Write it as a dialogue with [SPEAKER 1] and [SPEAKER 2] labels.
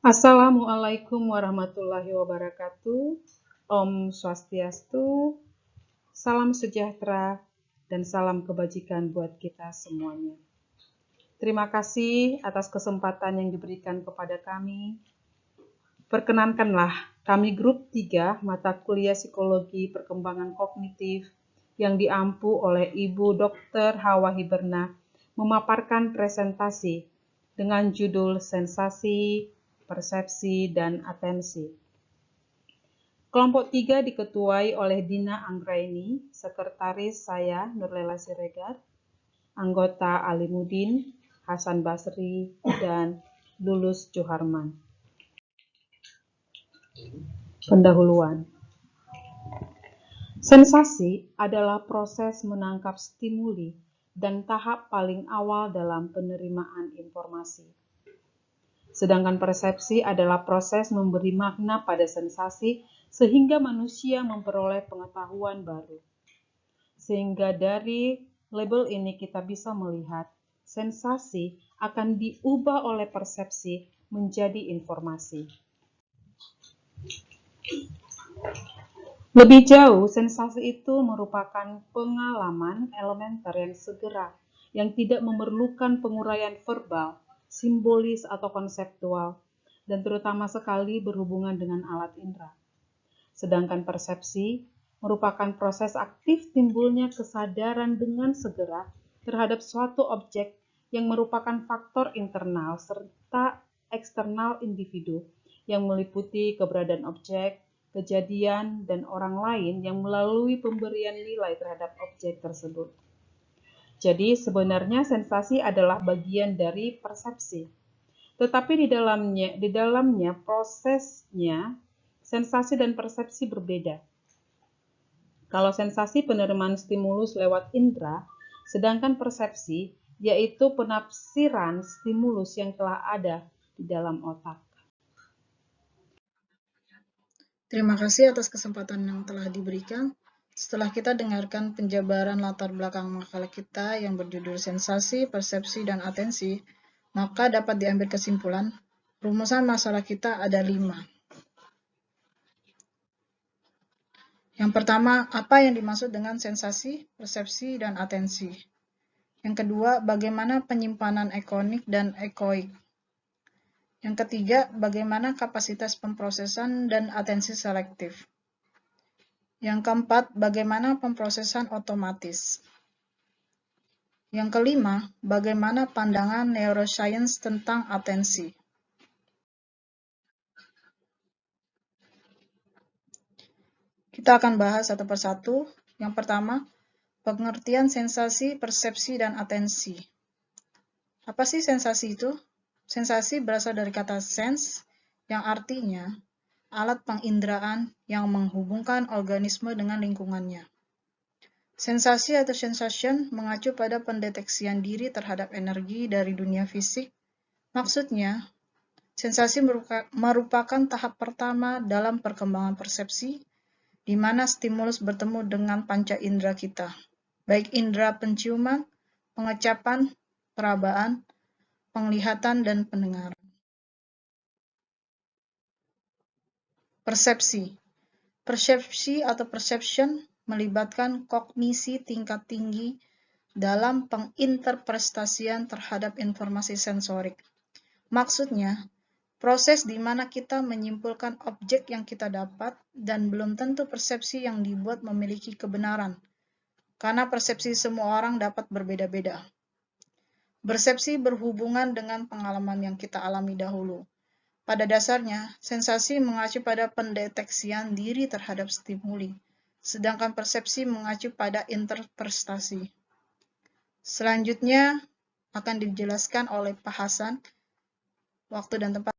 [SPEAKER 1] Assalamualaikum warahmatullahi wabarakatuh. Om Swastiastu, salam sejahtera, dan salam kebajikan buat kita semuanya. Terima kasih atas kesempatan yang diberikan kepada kami. Perkenankanlah kami grup 3 mata kuliah Psikologi Perkembangan Kognitif yang diampu oleh Ibu Dr. Hawa Hiberna memaparkan presentasi dengan judul Sensasi, Persepsi, dan Atensi. Kelompok 3 diketuai oleh Dina Anggraini, sekretaris saya Nurlela Siregar, anggota Alimuddin, Hasan Basri, dan Lulus Joharman. Pendahuluan. Sensasi adalah proses menangkap stimuli dan tahap paling awal dalam penerimaan informasi. Sedangkan persepsi adalah proses memberi makna pada sensasi sehingga manusia memperoleh pengetahuan baru. Sehingga dari label ini kita bisa melihat sensasi akan diubah oleh persepsi menjadi informasi. Lebih jauh, sensasi itu merupakan pengalaman elementer yang segera, yang tidak memerlukan penguraian verbal, simbolis atau konseptual, dan terutama sekali berhubungan dengan alat indera. Sedangkan persepsi merupakan proses aktif timbulnya kesadaran dengan segera terhadap suatu objek yang merupakan faktor internal serta eksternal individu yang meliputi keberadaan objek, kejadian, dan orang lain yang melalui pemberian nilai terhadap objek tersebut. Jadi sebenarnya sensasi adalah bagian dari persepsi. Tetapi di dalamnya prosesnya sensasi dan persepsi berbeda. Kalau sensasi penerimaan stimulus lewat indera, sedangkan persepsi yaitu penafsiran stimulus yang telah ada di dalam otak.
[SPEAKER 2] Terima kasih atas kesempatan yang telah diberikan. Setelah kita dengarkan penjabaran latar belakang makalah kita yang berjudul Sensasi, Persepsi, dan Atensi, maka dapat diambil kesimpulan, rumusan masalah kita ada 5. Yang pertama, apa yang dimaksud dengan sensasi, persepsi, dan atensi? Yang kedua, bagaimana penyimpanan ekonik dan ekoik? Yang ketiga, bagaimana kapasitas pemrosesan dan atensi selektif? Yang keempat, bagaimana pemrosesan otomatis? Yang kelima, bagaimana pandangan neuroscience tentang atensi? Kita akan bahas satu persatu. Yang pertama, pengertian sensasi, persepsi, dan atensi. Apa sih sensasi itu? Sensasi berasal dari kata sense, yang artinya alat penginderaan yang menghubungkan organisme dengan lingkungannya. Sensasi atau sensation mengacu pada pendeteksian diri terhadap energi dari dunia fisik. Maksudnya, sensasi merupakan tahap pertama dalam perkembangan persepsi, di mana stimulus bertemu dengan panca indera kita, baik indera penciuman, pengecapan, perabaan, penglihatan, dan pendengaran. Persepsi. Persepsi atau perception melibatkan kognisi tingkat tinggi dalam penginterpretasian terhadap informasi sensorik. Maksudnya, proses di mana kita menyimpulkan objek yang kita dapat dan belum tentu persepsi yang dibuat memiliki kebenaran, karena persepsi semua orang dapat berbeda-beda. Persepsi berhubungan dengan pengalaman yang kita alami dahulu. Pada dasarnya, sensasi mengacu pada pendeteksian diri terhadap stimuli, sedangkan persepsi mengacu pada interpretasi. Selanjutnya akan dijelaskan oleh Pak Hasan. Waktu dan tempat